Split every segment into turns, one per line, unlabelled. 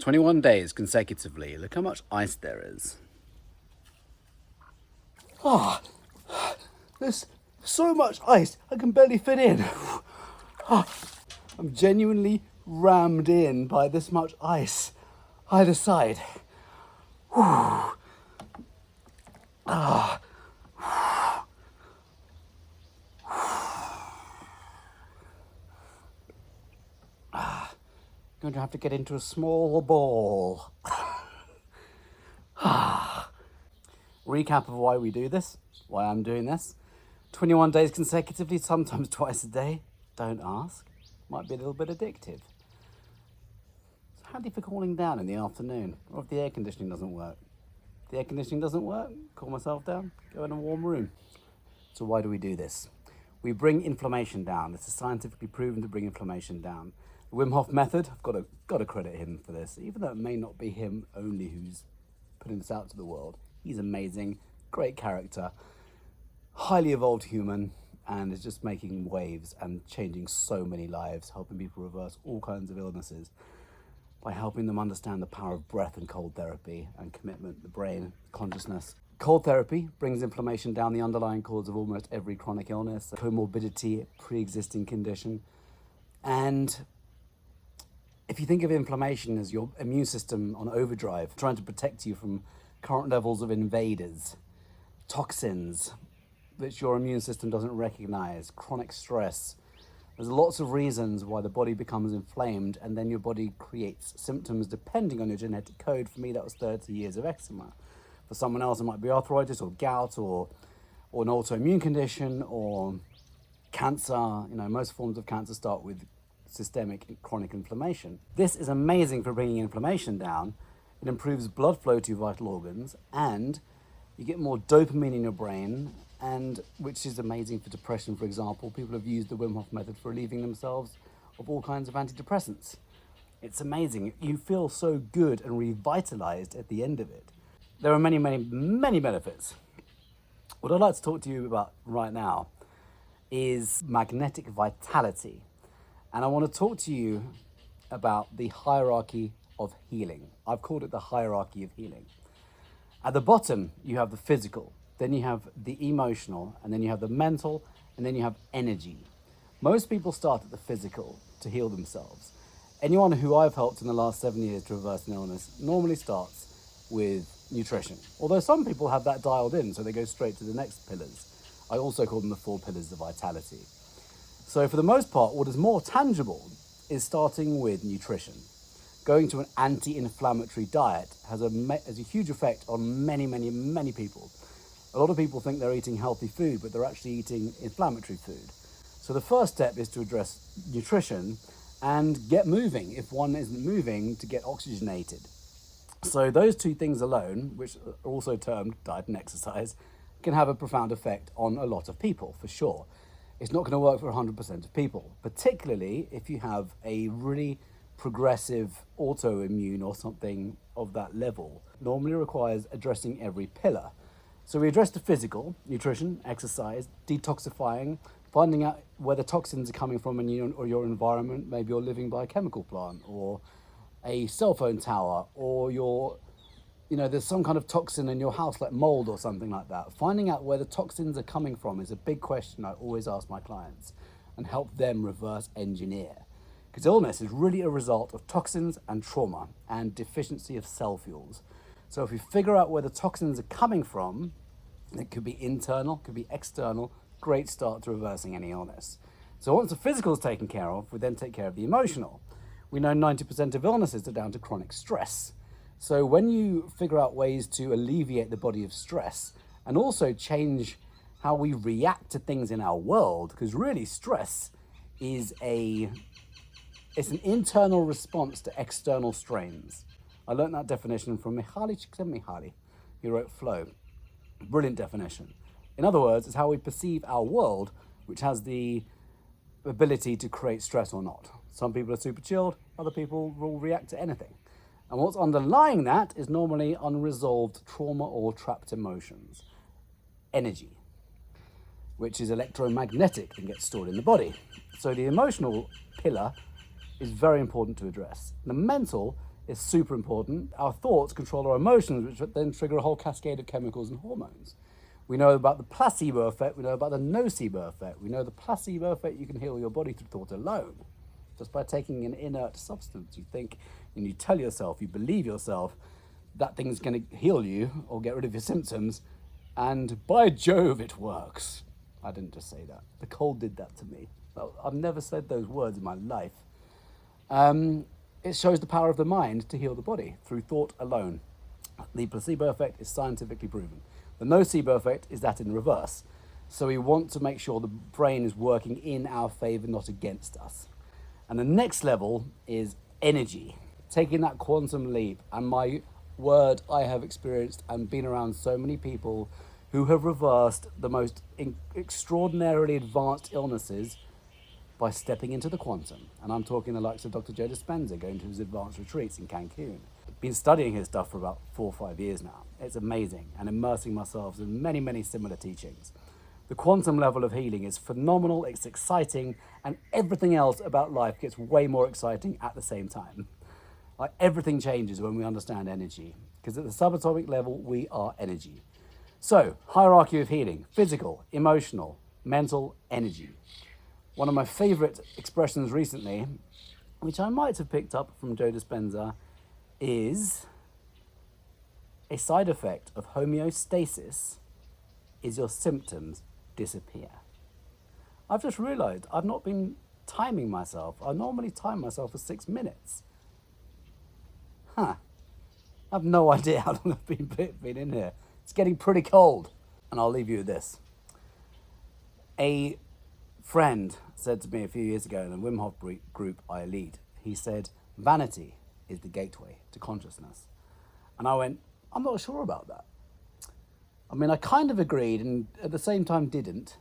21 days consecutively. Look how much ice there is. Ah, there's so much ice, I can barely fit in. I'm genuinely rammed in by this much ice either side. Going to have to get into a small ball. Recap of why we do this, why I'm doing this. 21 days consecutively, sometimes twice a day. Don't ask. Might be a little bit addictive. It's handy for cooling down in the afternoon, or if the air conditioning doesn't work. If the air conditioning doesn't work, cool myself down, go in a warm room. So why do we do this? We bring inflammation down. This is scientifically proven to bring inflammation down. The Wim Hof method, I've got to credit him for this, even though it may not be him only who's putting this out to the world. He's amazing, great character, highly evolved human, and is just making waves and changing so many lives, helping people reverse all kinds of illnesses by helping them understand the power of breath and cold therapy and commitment, the brain, consciousness. Cold therapy brings inflammation down, the underlying cause of almost every chronic illness, comorbidity, pre-existing condition. And if you think of inflammation as your immune system on overdrive, trying to protect you from current levels of invaders, toxins, which your immune system doesn't recognize, chronic stress, there's lots of reasons why the body becomes inflamed, and then your body creates symptoms depending on your genetic code. For me, that was 30 years of eczema. For someone else, it might be arthritis or gout or an autoimmune condition or cancer. You know, most forms of cancer start with systemic chronic inflammation. This is amazing for bringing inflammation down. It improves blood flow to your vital organs, and you get more dopamine in your brain, and which is amazing for depression, for example. People have used the Wim Hof method for relieving themselves of all kinds of antidepressants. It's amazing. You feel so good and revitalized at the end of it. There are many, many, many benefits. What I'd like to talk to you about right now is magnetic vitality. And I want to talk to you about the hierarchy of healing. I've called it the hierarchy of healing. At the bottom, you have the physical, then you have the emotional, and then you have the mental, and then you have energy. Most people start at the physical to heal themselves. Anyone who I've helped in the last 7 years to reverse an illness normally starts with nutrition. Although some people have that dialed in, so they go straight to the next pillars. I also call them the 4 pillars of vitality. So for the most part, what is more tangible is starting with nutrition. Going to an anti-inflammatory diet has a huge effect on many, many, many people. A lot of people think they're eating healthy food, but they're actually eating inflammatory food. So the first step is to address nutrition and get moving, if one isn't moving, to get oxygenated. So those 2 things alone, which are also termed diet and exercise, can have a profound effect on a lot of people, for sure. It's not going to work for 100% of people, particularly if you have a really progressive autoimmune or something of that level. Normally requires addressing every pillar. So we address the physical, nutrition, exercise, detoxifying, finding out where the toxins are coming from in your environment. Maybe you're living by a chemical plant or a cell phone tower, or there's some kind of toxin in your house like mold or something like that. Finding out where the toxins are coming from is a big question I always ask my clients and help them reverse engineer. Because illness is really a result of toxins and trauma and deficiency of cell fuels. So if we figure out where the toxins are coming from, it could be internal, could be external, great start to reversing any illness. So once the physical is taken care of, we then take care of the emotional. We know 90% of illnesses are down to chronic stress. So when you figure out ways to alleviate the body of stress and also change how we react to things in our world, because really stress is it's an internal response to external strains. I learned that definition from Mihaly Csikszentmihalyi. He wrote Flow. Brilliant definition. In other words, it's how we perceive our world, which has the ability to create stress or not. Some people are super chilled, other people will react to anything. And what's underlying that is normally unresolved trauma or trapped emotions. Energy, which is electromagnetic and gets stored in the body. So the emotional pillar is very important to address. The mental is super important. Our thoughts control our emotions, which then trigger a whole cascade of chemicals and hormones. We know about the placebo effect, we know about the nocebo effect. We know the placebo effect, you can heal your body through thought alone. Just by taking an inert substance, you think and you tell yourself, you believe yourself, that thing's going to heal you or get rid of your symptoms, and by Jove, it works. I didn't just say that. The cold did that to me. I've never said those words in my life. It shows the power of the mind to heal the body through thought alone. The placebo effect is scientifically proven. The nocebo effect is that in reverse. So we want to make sure the brain is working in our favor, not against us. And the next level is energy. Taking that quantum leap. And my word, I have experienced and been around so many people who have reversed the most extraordinarily advanced illnesses by stepping into the quantum. And I'm talking the likes of Dr. Joe Dispenza going to his advanced retreats in Cancun. Been studying his stuff for about 4 or 5 years now. It's amazing, and immersing myself in many, many similar teachings. The quantum level of healing is phenomenal, it's exciting, and everything else about life gets way more exciting at the same time. Like, everything changes when we understand energy, because at the subatomic level, we are energy. So, hierarchy of healing: physical, emotional, mental, energy. One of my favorite expressions recently, which I might have picked up from Joe Dispenza, is a side effect of homeostasis is your symptoms disappear. I've just realized I've not been timing myself. I normally time myself for 6 minutes. I have no idea how long I've been in here. It's getting pretty cold. And I'll leave you with this. A friend said to me a few years ago in the Wim Hof group I lead, he said, vanity is the gateway to consciousness. And I went, I'm not sure about that. I mean, I kind of agreed and at the same time didn't.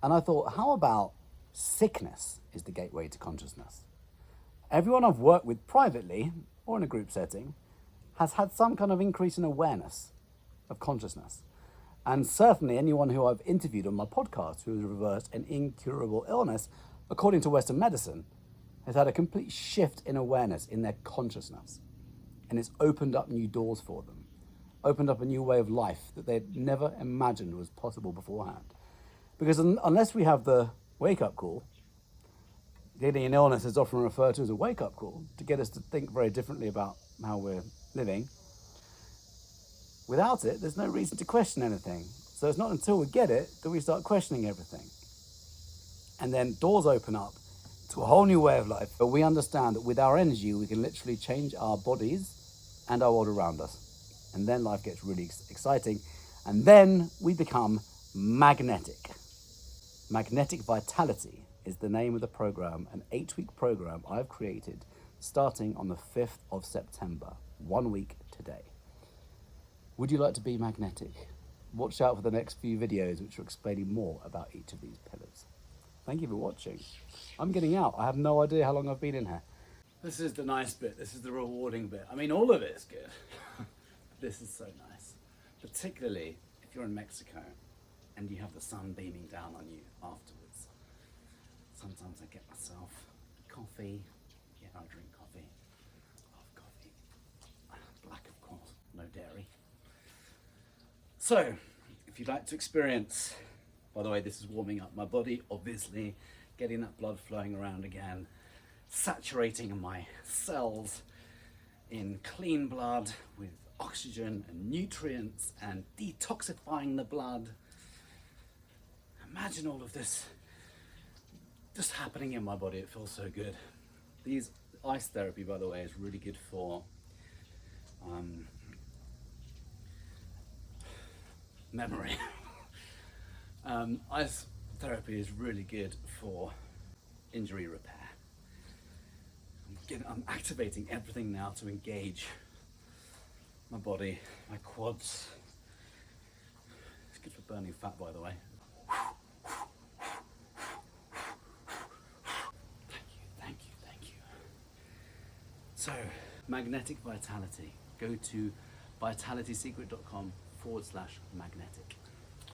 And I thought, how about sickness is the gateway to consciousness? Everyone I've worked with privately or in a group setting has had some kind of increase in awareness of consciousness. And certainly anyone who I've interviewed on my podcast who has reversed an incurable illness, according to Western medicine, has had a complete shift in awareness in their consciousness. And it's opened up new doors for them, opened up a new way of life that they'd never imagined was possible beforehand. Because unless we have the wake-up call, getting an illness is often referred to as a wake-up call to get us to think very differently about how we're living. Without it, there's no reason to question anything. So it's not until we get it that we start questioning everything. And then doors open up to a whole new way of life. But we understand that with our energy, we can literally change our bodies and our world around us. And then life gets really exciting. And then we become magnetic. Magnetic Vitality is the name of the program, an 8-week program I've created starting on the 5th of September, 1 week today. Would you like to be magnetic? Watch out for the next few videos which are explaining more about each of these pillars. Thank you for watching. I'm getting out. I have no idea how long I've been in here. This is the nice bit. This is the rewarding bit. I mean, all of it is good. This is so nice. Particularly if you're in Mexico and you have the sun beaming down on you afterwards. Sometimes I get myself coffee. Yeah, I drink coffee. I love coffee. Black, of course. No dairy. So, if you'd like to experience, by the way, this is warming up my body, obviously, getting that blood flowing around again, saturating my cells in clean blood with oxygen and nutrients and detoxifying the blood. Imagine all of this just happening in my body. It feels so good. These ice therapy, by the way, is really good for memory. Ice therapy is really good for injury repair. I'm activating everything now to engage my body, my quads. It's good for burning fat, by the way. Thank you. So, magnetic vitality. Go to vitalitysecret.com/magnetic.